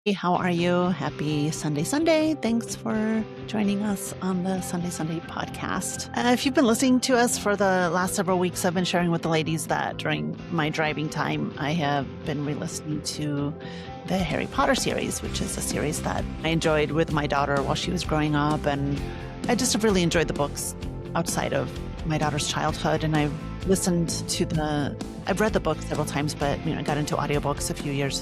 Hey, how are you? Happy Sunday Sunday. Thanks for joining us on the Sunday Sunday podcast. If you've been listening to us for the last several weeks, I've been sharing with the ladies that during my driving time, I have been re-listening to the Harry Potter series, which is a series that I enjoyed with my daughter while she was growing up. And I just have really enjoyed the books outside of my daughter's childhood. And I've read the book several times, but I got into audiobooks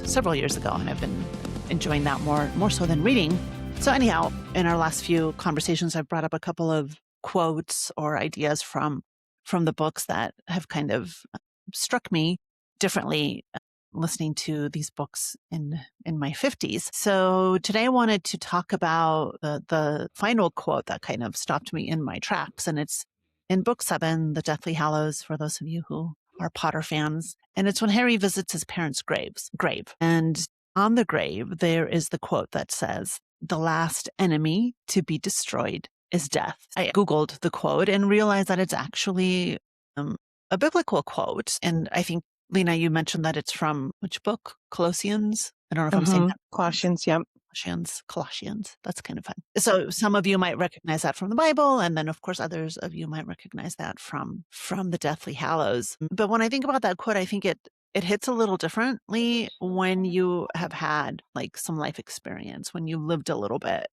several years ago, and I've been enjoying that more so than reading. So anyhow, in our last few conversations, I've brought up a couple of quotes or ideas from the books that have kind of struck me differently listening to these books in my 50s. So today I wanted to talk about the final quote that kind of stopped me in my tracks, and it's in book 7, The Deathly Hallows, for those of you who are Potter fans. And it's when Harry visits his parents' grave. And on the grave, there is the quote that says, "The last enemy to be destroyed is death." I Googled the quote and realized that it's actually a biblical quote. And I think, Lena, you mentioned that it's from which book? Colossians? I don't know if I'm saying that. Colossians, yep. Colossians. That's kind of fun. So some of you might recognize that from the Bible, and then of course others of you might recognize that from the Deathly Hallows. But when I think about that quote, I think it hits a little differently when you have had like some life experience, when you lived a little bit.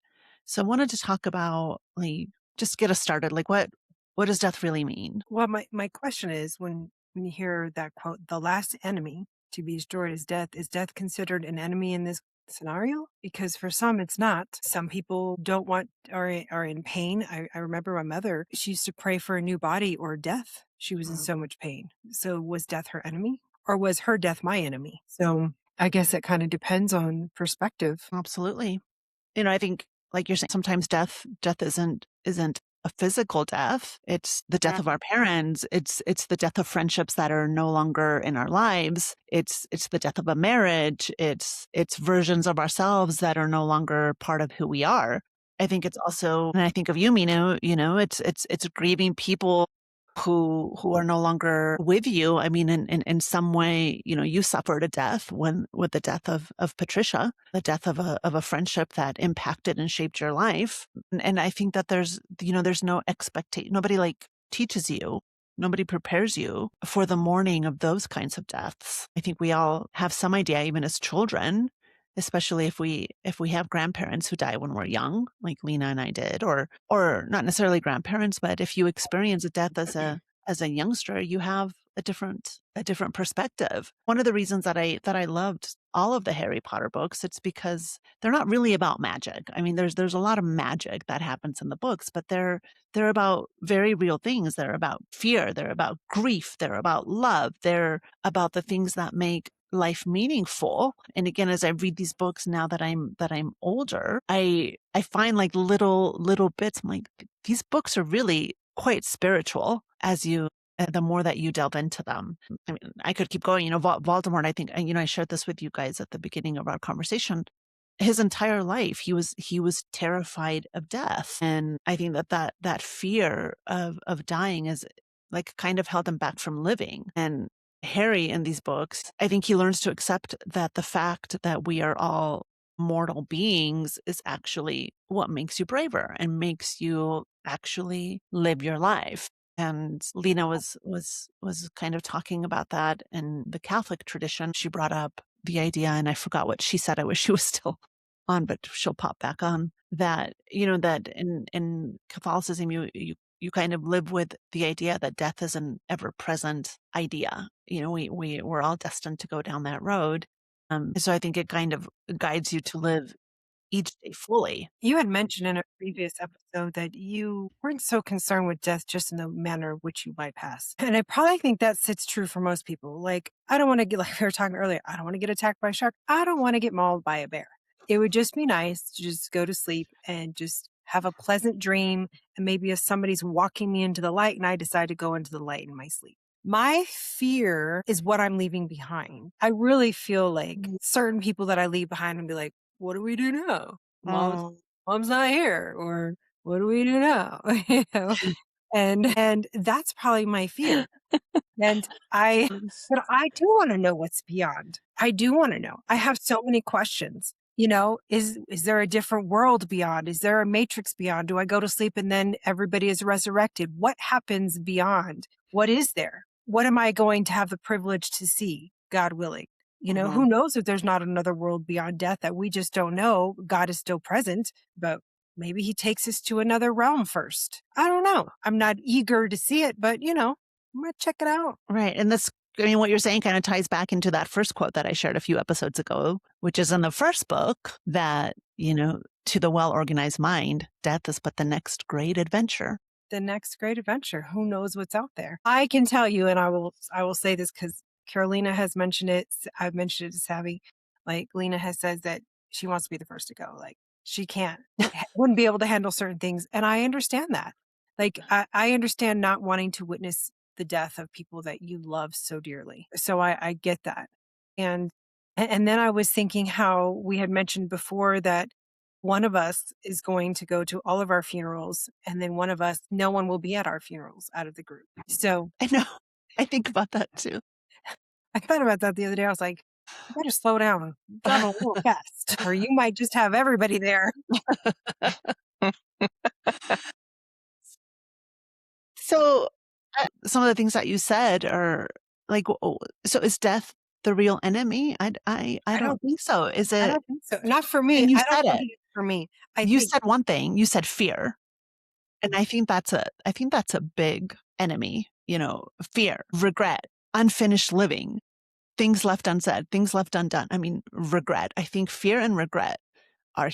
So I wanted to talk about, like, just get us started. Like, what does death really mean? Well, my question is when you hear that quote, the last enemy to be destroyed is death considered an enemy in this scenario? Because for some, it's not. Some people don't want are in pain. I remember my mother, she used to pray for a new body or death. She was in so much pain. So was death her enemy? Or was her death my enemy? So I guess it kind of depends on perspective. Absolutely. I think, like you're saying, sometimes death isn't a physical death. It's the death of our parents. It's the death of friendships that are no longer in our lives. It's the death of a marriage. It's versions of ourselves that are no longer part of who we are. I think it's also, and I think of you, Mino, it's grieving people who are no longer with you. I mean, in some way, you suffered a death with the death of Patricia, the death of a friendship that impacted and shaped your life. And I think that there's no expectation. Nobody teaches you. Nobody prepares you for the mourning of those kinds of deaths. I think we all have some idea, even as children, especially if we have grandparents who die when we're young, like Lena and I did, or not necessarily grandparents, but if you experience a death as a youngster, you have a different perspective. One of the reasons that I loved all of the Harry Potter books, it's because they're not really about magic. I mean, there's a lot of magic that happens in the books, but they're about very real things. They're about fear. They're about grief. They're about love. They're about the things that make life meaningful. And again, as I read these books now that I'm older, I find like little bits. I'm like, these books are really quite spiritual the more that you delve into them. I mean, I could keep going. Voldemort, I think, I shared this with you guys at the beginning of our conversation. His entire life, he was terrified of death. And I think that fear of dying is like kind of held him back from living. And Harry in these books, I think he learns to accept that the fact that we are all mortal beings is actually what makes you braver and makes you actually live your life. And Lena was kind of talking about that in the Catholic tradition. She brought up the idea, and I forgot what she said. I wish she was still on, but she'll pop back on, that, that in Catholicism, you kind of live with the idea that death is an ever-present idea. We're all destined to go down that road. So I think it kind of guides you to live each day fully. You had mentioned in a previous episode that you weren't so concerned with death just in the manner which you bypass. And I probably think that sits true for most people. Like, I don't want to get, like we were talking earlier, I don't want to get attacked by a shark. I don't want to get mauled by a bear. It would just be nice to just go to sleep and just have a pleasant dream. And maybe if somebody's walking me into the light and I decide to go into the light in my sleep. My fear is what I'm leaving behind. I really feel like certain people that I leave behind and be like, what do we do now? Mom's not here, or what do we do now? And that's probably my fear. But I do want to know what's beyond. I do want to know. I have so many questions. Is there a different world beyond? Is there a matrix beyond? Do I go to sleep and then everybody is resurrected? What happens beyond? What is there? What am I going to have the privilege to see, God willing? Who Mhm. knows if there's not another world beyond death that we just don't know? God is still present, but maybe he takes us to another realm first. I don't know. I'm not eager to see it, but I'm going to check it out. Right. And this, I mean, what you're saying kind of ties back into that first quote that I shared a few episodes ago, which is in the first book that, to the well organized mind, death is but the next great adventure. The next great adventure. Who knows what's out there? I can tell you, and I will say this because Carolina has mentioned it. I've mentioned it to Savvy. Like Lena has said that she wants to be the first to go. Like she can't, wouldn't be able to handle certain things, and I understand that. Like I understand not wanting to witness the death of people that you love so dearly. So I get that, and and then I was thinking how we had mentioned before that one of us is going to go to all of our funerals, and then one of us, no one will be at our funerals out of the group. So I know. I think about that too. I thought about that the other day. I was like, you better slow down, driving a little fast, or you might just have everybody there. So, some of the things that you said are like, so is death the real enemy? I I don't don't, think so. Is I it? don't think so. Not for me. And you I don't said think it. it's for me. I You think said one thing. You said fear. And I think that's a big enemy, fear, regret, unfinished living, things left unsaid, things left undone. I mean, regret. I think fear and regret are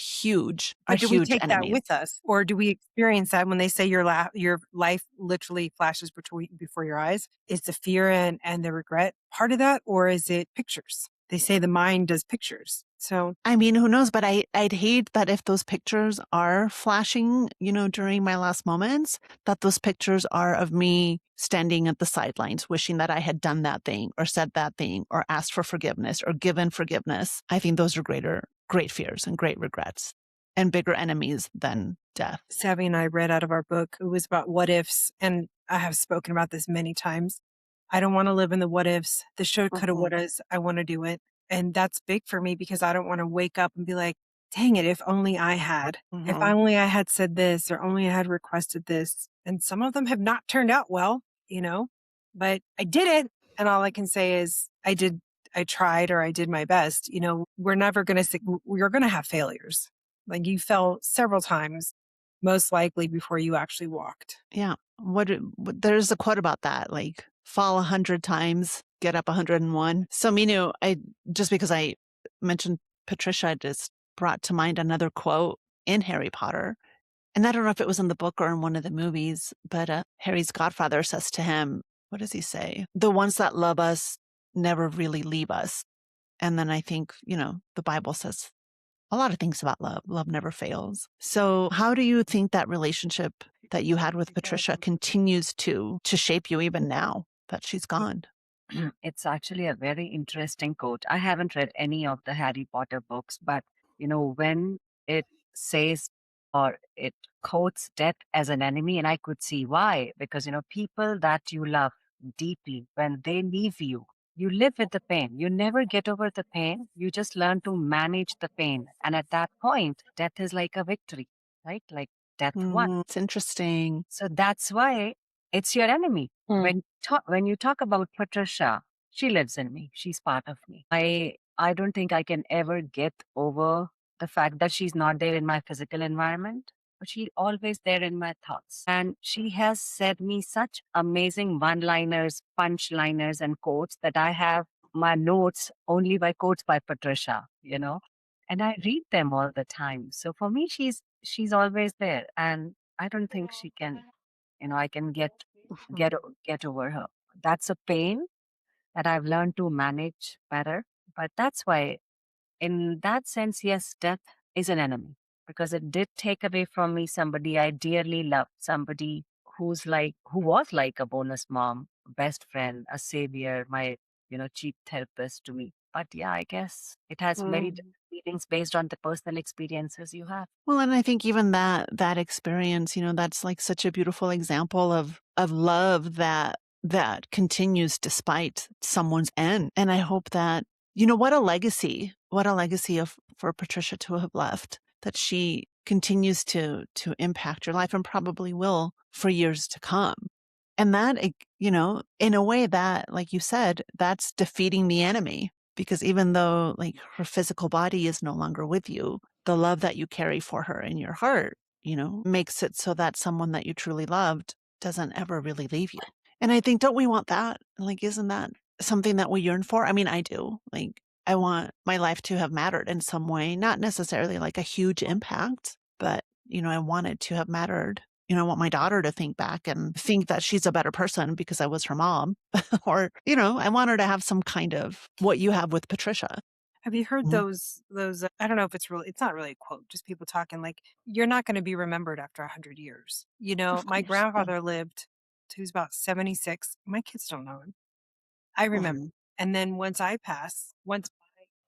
But do we huge take that enemies. with us, or do we experience that when they say your life literally flashes before your eyes? Is the fear and the regret part of that, or is it pictures? They say the mind does pictures. So I mean, who knows? But I'd hate that if those pictures are flashing, during my last moments, that those pictures are of me standing at the sidelines, wishing that I had done that thing or said that thing or asked for forgiveness or given forgiveness. I think those are great fears and great regrets and bigger enemies than death. Savvy and I read out of our book. It was about what ifs, and I have spoken about this many times. I don't want to live in the what ifs, the should, coulda, Mhm. wouldas. I want to do it. And that's big for me because I don't want to wake up and be like, dang it, if only I had. If Mhm. only I had said this or only I had requested this. And some of them have not turned out well, but I did it. And all I can say is I tried or I did my best. We're never going to say, we're going to have failures. Like you fell several times, most likely before you actually walked. Yeah. There's a quote about that, like fall 100 times, get up 101. So Minu, just because I mentioned Patricia, I just brought to mind another quote in Harry Potter. And I don't know if it was in the book or in one of the movies, but Harry's godfather says to him, what does he say? The ones that love us never really leave us. And then I think, the Bible says a lot of things about love. Love never fails. So how do you think that relationship that you had with Patricia continues to shape you even now that she's gone? It's actually a very interesting quote. I haven't read any of the Harry Potter books, but when it says or it quotes death as an enemy, and I could see why, because people that you love deeply, when they leave you, you live with the pain. You never get over the pain. You just learn to manage the pain. And at that point, death is like a victory, right? Like death won. It's interesting. So that's why it's your enemy. When you talk about Patricia, she lives in me. She's part of me. I don't think I can ever get over the fact that she's not there in my physical environment, but she's always there in my thoughts. And she has said me such amazing one-liners, punch-liners, and quotes that I have my notes only by quotes by Patricia. And I read them all the time. So for me, she's always there. And I don't think she can, I can get get over her. That's a pain that I've learned to manage better. But that's why, in that sense, yes, death is an enemy because it did take away from me somebody I dearly loved, somebody who was like a bonus mom, best friend, a savior, my chief therapist to me. But yeah, I guess it has very different meanings based on the personal experiences you have. Well, and I think even that experience, that's like such a beautiful example of love that continues despite someone's end. And I hope that what a legacy of for Patricia to have left, that she continues to impact your life and probably will for years to come. And that, in a way that, like you said, that's defeating the enemy. Because even though like her physical body is no longer with you, the love that you carry for her in your heart, makes it so that someone that you truly loved doesn't ever really leave you. And I think, don't we want that? Like, isn't that something that we yearn for? I mean, I do. Like, I want my life to have mattered in some way, not necessarily like a huge impact, but, I want it to have mattered. I want my daughter to think back and think that she's a better person because I was her mom. Or, I want her to have some kind of what you have with Patricia. Have you heard Mhm. those I don't know if it's not really a quote, just people talking like, "You're not gonna be remembered after 100 years." Of My course. Yeah. grandfather lived till he was about 76. My kids don't know him. I remember. Mhm. And then once my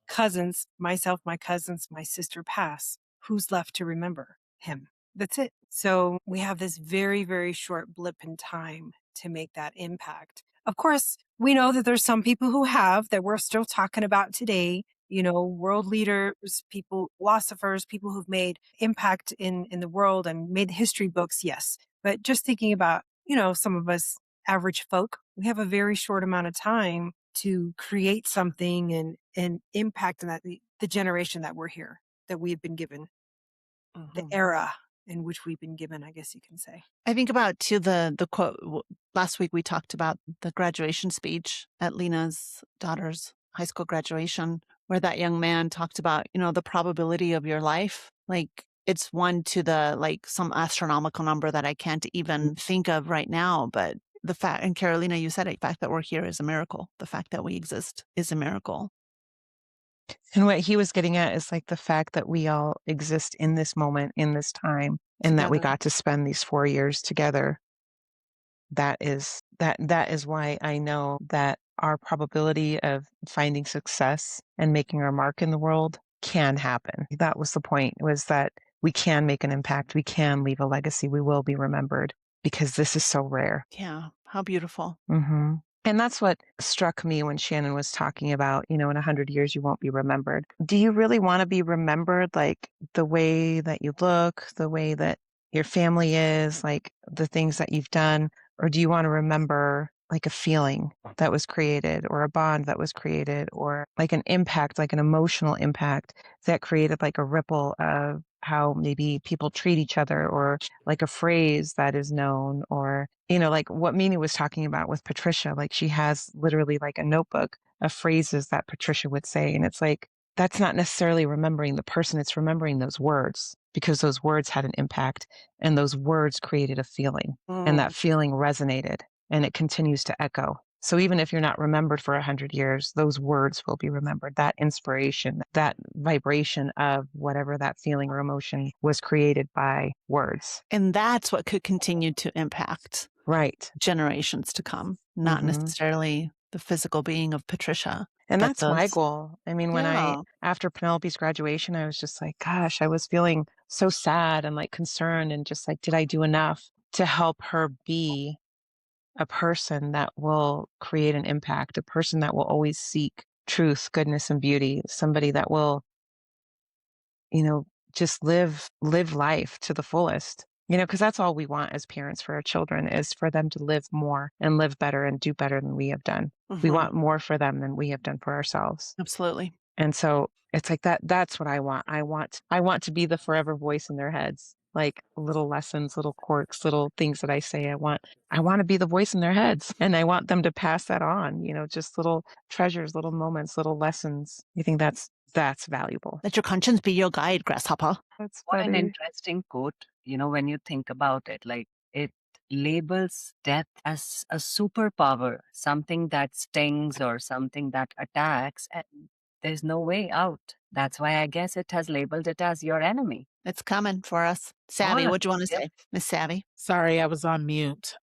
cousins, myself, my cousins, my sister pass, who's left to remember him? That's it. So we have this very, very short blip in time to make that impact. Of course, we know that there's some people who have that we're still talking about today, world leaders, people, philosophers, people who've made impact in the world and made history books, yes. But just thinking about, some of us average folk, we have a very short amount of time to create something and impact on the generation that we're here, that we've been given, the Mhm. era in which we've been given, I guess you can say. I think about too the quote last week we talked about the graduation speech at Lena's daughter's high school graduation, where that young man talked about, the probability of your life. Like it's one to the like some astronomical number that I can't even think of right now. But the fact, and Carolina, you said it, the fact that we're here is a miracle. The fact that we exist is a miracle And what he was getting at is like the fact that we all exist in this moment, in this time, and that we together. got to spend these 4 years together. That is why I know that our probability of finding success and making our mark in the world can happen. That was the point, was that we can make an impact, we can leave a legacy, we will be remembered because this is so rare. Yeah. How beautiful. Mhm. And that's what struck me when Shannon was talking about, in 100 years, you won't be remembered. Do you really want to be remembered like the way that you look, the way that your family is, like the things that you've done? Or do you want to remember like a feeling that was created or a bond that was created or like an impact, like an emotional impact that created like a ripple of how maybe people treat each other or like a phrase that is known or like what Mimi was talking about with Patricia, like she has literally like a notebook of phrases that Patricia would say. And it's like, that's not necessarily remembering the person, it's remembering those words because those words had an impact and those words created a feeling and Mm. that feeling resonated and it continues to echo. So even if you're not remembered for 100 years, those words will be remembered. That inspiration, that vibration of whatever that feeling or emotion was created by words. And that's what could continue to impact Right. generations to come, not Hmm. necessarily the physical being of Patricia, And but that's my those. goal. I mean, Yeah. after Penelope's graduation, I was just like, gosh, I was feeling so sad and like concerned and just like, did I do enough to help her be a person that will create an impact, a person that will always seek truth, goodness, and beauty, somebody that will, you know, just live life to the fullest. Because that's all we want as parents for our children is for them to live more and live better and do better than we have done. We Mhm. want more for them than we have done for ourselves. Absolutely. And so it's like that's what I want. I want to be the forever voice in their heads. Like little lessons, little quirks, little things that I say. I want to be the voice in their heads and I want them to pass that on, just little treasures, little moments, little lessons. You think that's valuable. Let your conscience be your guide, grasshopper. That's What an funny. interesting quote, when you think about it. Like it labels death as a superpower, something that stings or something that attacks, and there's no way out. That's why I guess it has labeled it as your enemy. It's coming for us. All Savvy, of what do you want to it. say, Miss Savvy? Sorry, I was on mute.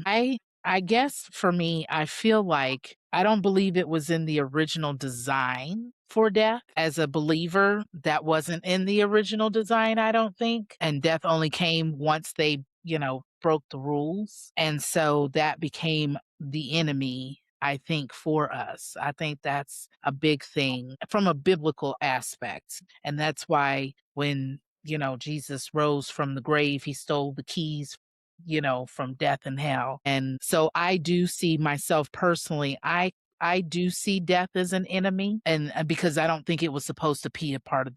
I guess for me, I feel like I don't believe it was in the original design for death. As a believer, that wasn't in the original design, I don't think. And death only came once they, broke the rules. And so that became the enemy I think, for us. I think that's a big thing from a biblical aspect. And that's why when, Jesus rose from the grave, he stole the keys, from death and hell. And so I do see myself personally, I do see death as an enemy, and because I don't think it was supposed to be a part of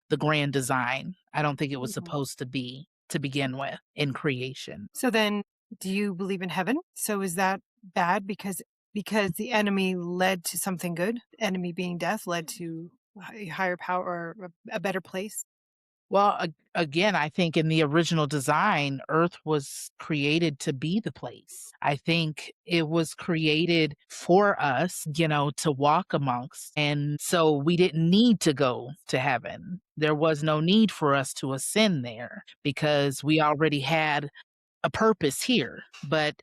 the grand design. I don't think it was Mhm. supposed to be to begin with in creation. So then, do you believe in heaven? So is that bad because the enemy led to something good? The enemy being death led to a higher power or a better place? Well, again, I think in the original design, Earth was created to be the place. I think it was created for us, to walk amongst. And so we didn't need to go to heaven. There was no need for us to ascend there because we already had a purpose here. But,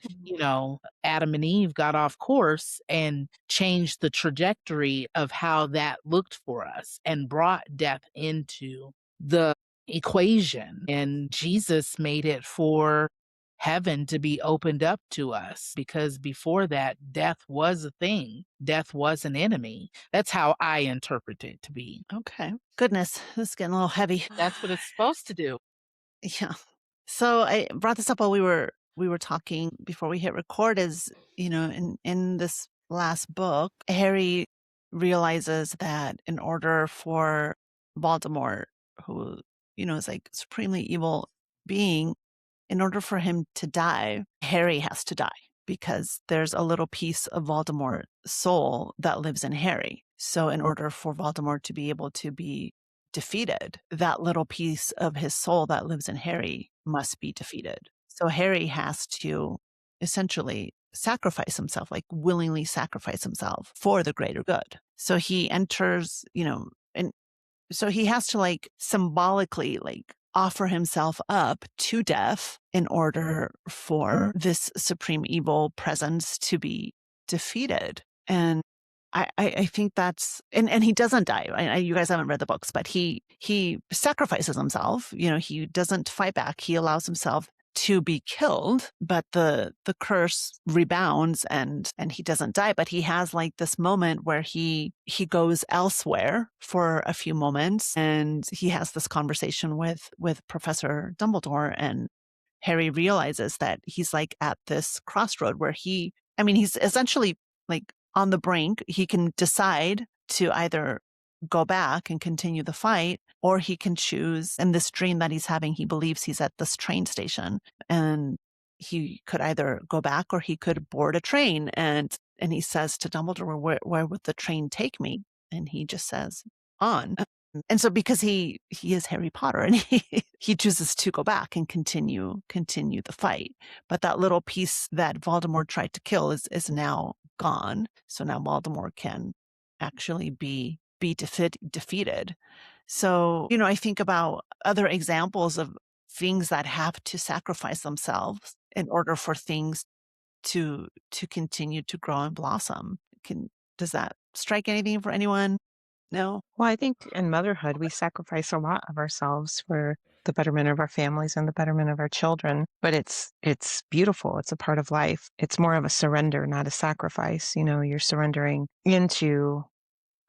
Adam and Eve got off course and changed the trajectory of how that looked for us and brought death into the equation. And Jesus made it for heaven to be opened up to us because before that, death was a thing, death was an enemy. That's how I interpret it to be. Okay. Goodness, this is getting a little heavy. That's what it's supposed to do. Yeah. So I brought this up while we were talking before we hit record is, in this last book, Harry realizes that in order for Voldemort, who, is like supremely evil being, in order for him to die, Harry has to die because there's a little piece of Voldemort's soul that lives in Harry. So in order for Voldemort to be able to be defeated, that little piece of his soul that lives in Harry must be defeated. So Harry has to essentially sacrifice himself, like willingly sacrifice himself for the greater good. So he enters, and so he has to like symbolically like offer himself up to death in order for this supreme evil presence to be defeated. And I think that's and he doesn't die. You guys haven't read the books, but he sacrifices himself. He doesn't fight back. He allows himself to be killed, but the curse rebounds and he doesn't die. But he has like this moment where he goes elsewhere for a few moments, and he has this conversation with Professor Dumbledore, and Harry realizes that he's like at this crossroad where he's essentially like on the brink. He can decide to either go back and continue the fight, or he can choose. In this dream that he's having, he believes he's at this train station, and he could either go back or he could board a train. And he says to Dumbledore, where would the train take me? And he just says, on. And so because he is Harry Potter, and he chooses to go back and continue the fight. But that little piece that Voldemort tried to kill is now gone. So now Voldemort can actually be defeated. So, I think about other examples of things that have to sacrifice themselves in order for things to continue to grow and blossom. Does that strike anything for anyone? No? Well, I think in motherhood, we sacrifice a lot of ourselves for the betterment of our families and the betterment of our children. But it's beautiful. It's a part of life. It's more of a surrender, not a sacrifice. You're surrendering into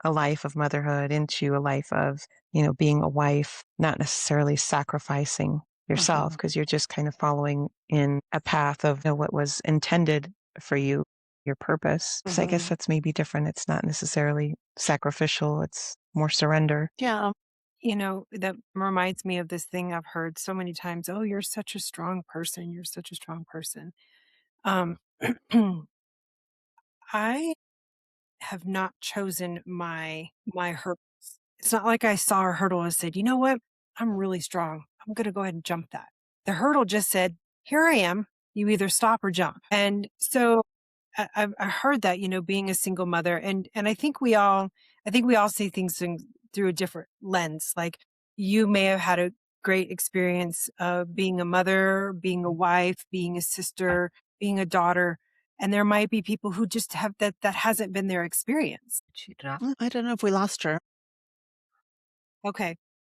a life of motherhood, into a life of, being a wife, not necessarily sacrificing yourself, because you're just kind of following in a path of what was intended for you, your purpose. So I guess that's maybe different. It's not necessarily sacrificial. It's more surrender. Yeah. That reminds me of this thing I've heard so many times. Oh, you're such a strong person. You're such a strong person. Um, I have not chosen my hurdles. It's not like I saw a hurdle and said, you know what? I'm really strong. I'm going to go ahead and jump that. The hurdle just said, here I am. You either stop or jump. And so I heard that, being a single mother, and I think we all see things through a different lens. Like you may have had a great experience of being a mother, being a wife, being a sister, being a daughter. And there might be people who just have that hasn't been their experience. I don't know if we lost her. Okay.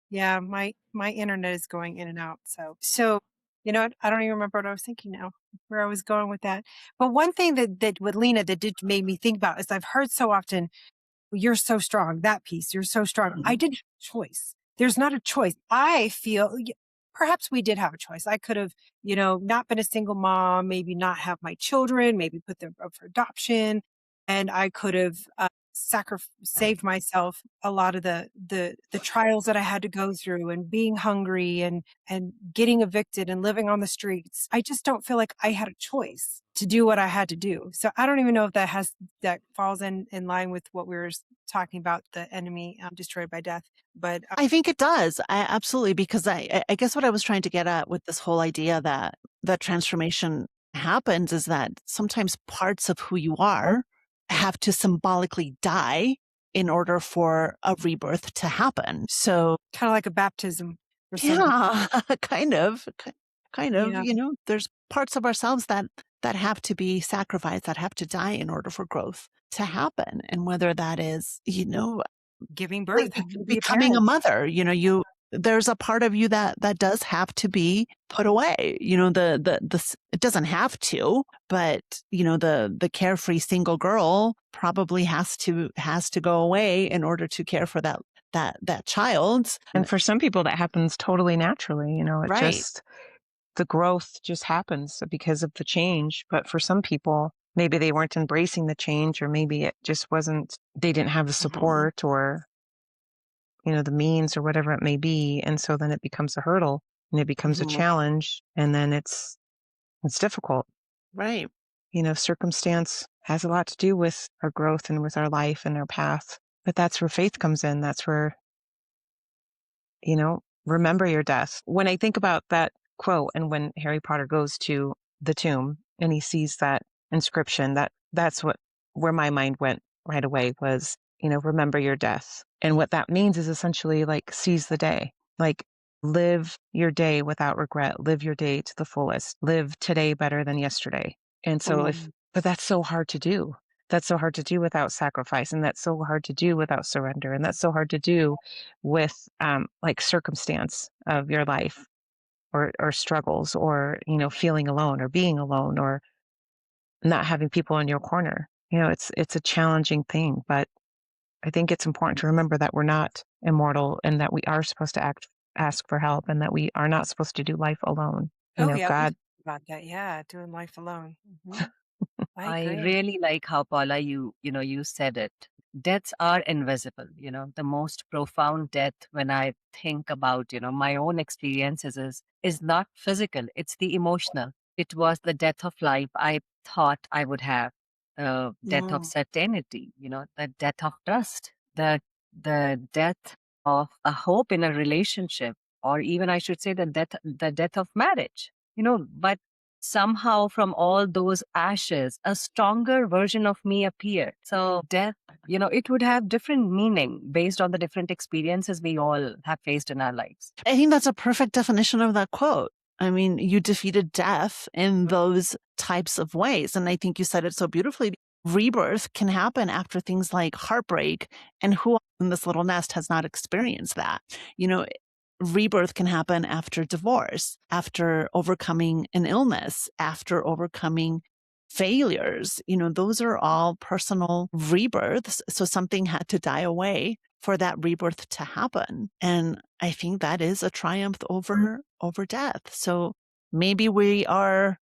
Yeah, my internet is going in and out. So You know what? I don't even remember what I was thinking now, where I was going with that. But one thing that with Lena that did made me think about is I've heard so often, you're so strong, that piece, you're so strong. I didn't have a choice. There's not a choice. I feel perhaps we did have a choice. I could have, not been a single mom, maybe not have my children, maybe put them up for adoption. And I could have saved myself a lot of the trials that I had to go through and being hungry and getting evicted and living on the streets. I just don't feel like I had a choice to do what I had to do. So I don't even know if that falls in line with what we were talking about, the enemy destroyed by death. But I think it does. Absolutely, because I guess what I was trying to get at with this whole idea that transformation happens is that sometimes parts of who you are have to symbolically die in order for a rebirth to happen. So kind of like a baptism or something. yeah, kind of, Yeah. there's parts of ourselves that have to be sacrificed, that have to die in order for growth to happen. And whether that is, Giving birth, becoming a mother, there's a part of you that does have to be put away. It doesn't have to, but the carefree single girl probably has to go away in order to care for that child. And for some people, that happens totally naturally. Right. The growth just happens because of the change. But for some people, maybe they weren't embracing the change, or maybe it just wasn't, they didn't have the support or, the means or whatever it may be. And so then it becomes a hurdle and it becomes a challenge, and then it's difficult. Right. Circumstance has a lot to do with our growth and with our life and our path. But that's where faith comes in. That's where, remember your death. When I think about that quote, and when Harry Potter goes to the tomb and he sees that inscription, that's where my mind went right away was, remember your death. And what that means is essentially like seize the day, like live your day without regret, live your day to the fullest, live today better than yesterday. And so but that's so hard to do. That's so hard to do without sacrifice. And that's so hard to do without surrender. And that's so hard to do with like circumstance of your life or struggles or, feeling alone or being alone or not having people in your corner. It's a challenging thing, but I think it's important to remember that we're not immortal and that we are supposed to ask for help, and that we are not supposed to do life alone. Yeah, we God. talked about that. Yeah, doing life alone. I I agree. really like how, Paula, you said it. Deaths are invisible. The most profound death, when I think about, my own experiences, is not physical. It's the emotional. It was the death of life I thought I would have, death of certainty, the death of trust, the death of a hope in a relationship, or even I should say the death of marriage. But somehow from all those ashes, a stronger version of me appeared. So death, it would have different meaning based on the different experiences we all have faced in our lives. I think that's a perfect definition of that quote. I mean, you defeated death in those types of ways. And I think you said it so beautifully. Rebirth can happen after things like heartbreak. And who in this little nest has not experienced that? Rebirth can happen after divorce, after overcoming an illness, after overcoming failures. Those are all personal rebirths. So something had to die away for that rebirth to happen. And I think that is a triumph over death. So maybe we are,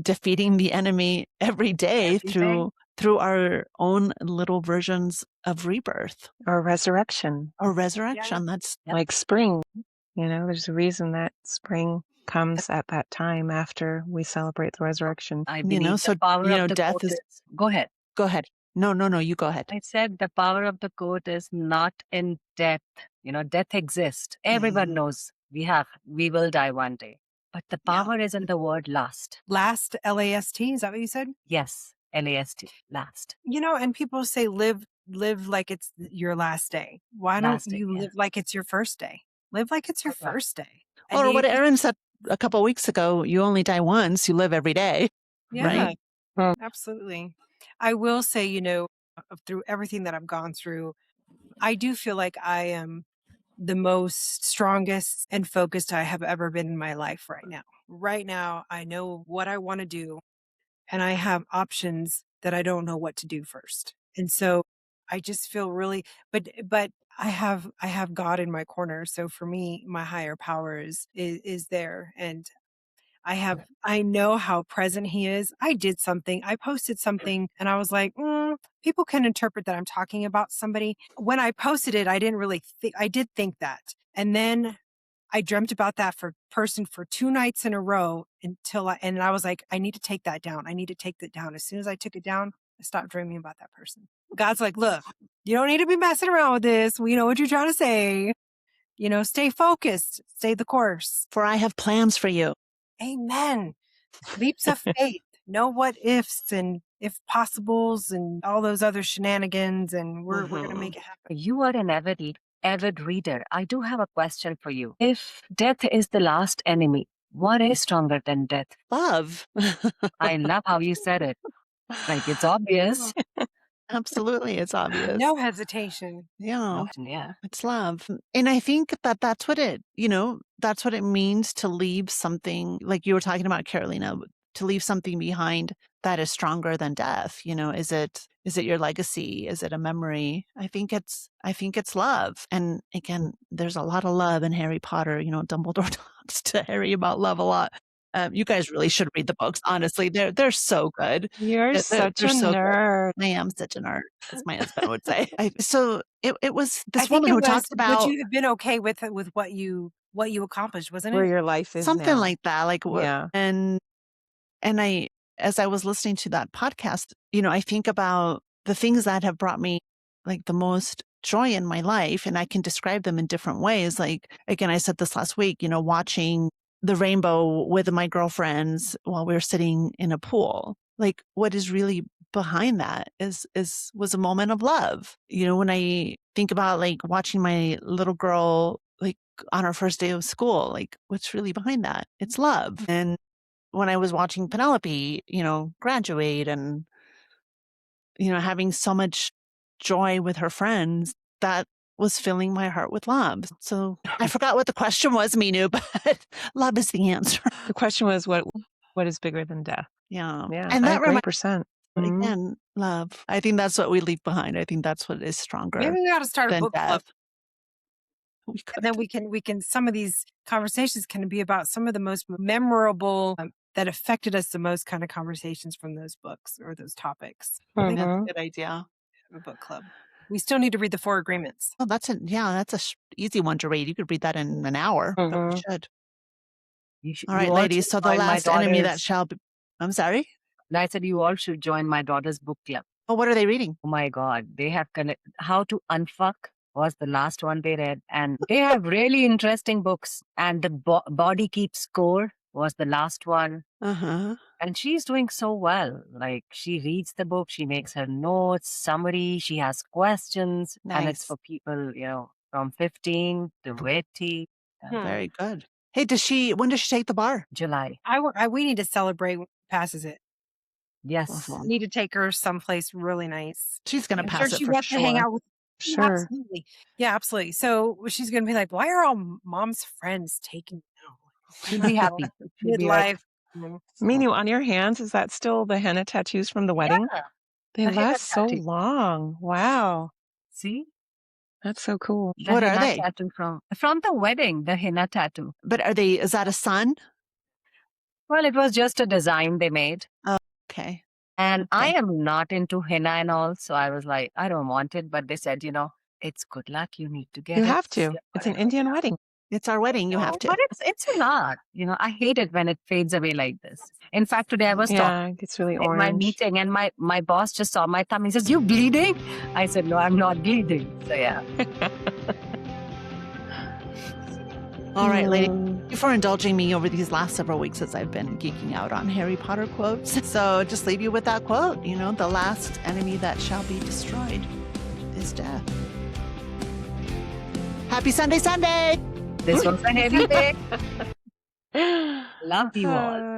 defeating the enemy every day through our own little versions of rebirth Or resurrection. Yeah. That's like spring. There's a reason that spring comes at that time after we celebrate the resurrection. I believe the power of the death quote is. Go ahead. Go ahead. No, you go ahead. I said the power of the quote is not in death. Death exists. Everyone knows we will die one day. But the power is in the word last. Last, L-A-S-T, is that what you said? Yes, L-A-S-T, last. And people say live like it's your last day. Why don't you live like it's your first day? Live like it's your first day. Or what Erin said a couple of weeks ago, you only die once, you live every day. Yeah, right? Absolutely. I will say, through everything that I've gone through, I do feel like I am the most strongest and focused I have ever been in my life right now. right now I know what I want to do and I have options that I don't know what to do first. And so I just feel really, but I have God in my corner. So for me, my higher power is there. And I know how present he is. I did something, I posted something and I was like, people can interpret that I'm talking about somebody. When I posted it, I didn't really think, I did think that. And then I dreamt about that person for 2 nights in a row and I was like, I need to take that down. I need to take that down. As soon as I took it down, I stopped dreaming about that person. God's like, look, you don't need to be messing around with this. We know what you're trying to say. Stay focused, stay the course. For I have plans for you. Amen. Leaps of faith, no what ifs and if possibles and all those other shenanigans. And we're going to make it happen. You are an avid reader. I do have a question for you. If death is the last enemy, what is stronger than death? Love. I love how you said it. Like, it's obvious. Absolutely, it's obvious. No hesitation. Yeah. Yeah. It's love. And I think that's what that's what it means to leave something, like you were talking about, Carolina, to leave something behind that is stronger than death. Is it your legacy? Is it a memory? I think it's love. And again, there's a lot of love in Harry Potter. Dumbledore talks to Harry about love a lot. You guys really should read the books. Honestly, they're so good. You're such They're a so good. nerd. I am such a nerd, as my husband would say. So it was I this think woman it who was, talked would about you have been okay with what you accomplished, wasn't Where it? your life is something now. like that. Like what? Yeah. And I, as I was listening to that podcast, I think about the things that have brought me like the most joy in my life, and I can describe them in different ways. Like, again, I said this last week, watching the rainbow with my girlfriends while we were sitting in a pool. Like, what is really behind that was a moment of love. When I think about like watching my little girl like on her first day of school, like what's really behind that? It's love. And when I was watching Penelope, graduate and having so much joy with her friends, that was filling my heart with love. So I forgot what the question was, Minu, but love is the answer. The question was, what is bigger than death? Yeah. Yeah. And that reminds 100%. Mhm. again, love. I think that's what we leave behind. I think that's what is stronger Maybe we ought to start a than book club. death. We could. And then we can some of these conversations can be about some of the most memorable that affected us the most kind of conversations from those books or those topics. I think That's a Mhm. good idea. a book club. We still need to read the 4 Agreements. Oh, that's a easy one to read. You could read that in an hour. But we Mhm. should. You should, All you right, all ladies. should So the join my last enemy that daughter's- shall be. I'm sorry. I said you all should join my daughter's book club. Oh, what are they reading? Oh my God. They have How to Unfuck was the last one they read. And they have really interesting books. And the Body Keeps Score was the last one. Uh-huh. And she's doing so well. Like, she reads the book, she makes her notes, summary, she has questions. And it's Nice. for people, from 15 to 80. Very good. Hey, when does she take the bar? July. We need to celebrate when she passes it. Yes. Awesome. We need to take her someplace really nice. She's going to I'm pass sure it she for wants to hang sure. out with Sure. Absolutely. Yeah, absolutely. So she's going to be like, why are all mom's friends taking She'll be happy. She'll be like, midlife? Minu, on your hands, is that still the henna tattoos from the wedding? yeah. They the henna last so tattoo. long. Wow. See? That's so cool. The What are henna they? tattoo from the wedding, the henna tattoo. But is that a sun? Well, it was just a design they made. Okay. And I Okay. am not into henna and all. So I was like, I don't want it. But they said, it's good luck. You need to get You it. have to. It's an Indian wedding. It's our wedding. You have to. But it's not. I hate it when it fades away like this. In fact, today I was talking Yeah, it gets really in my orange. meeting and my boss just saw my thumb. He says, you bleeding? I said, no, I'm not bleeding. So yeah. All right, lady. Thank you for indulging me over these last several weeks as I've been geeking out on Harry Potter quotes. So just leave you with that quote, the last enemy that shall be destroyed is death. Happy Sunday, Sunday! This was a heavy day. Love you all.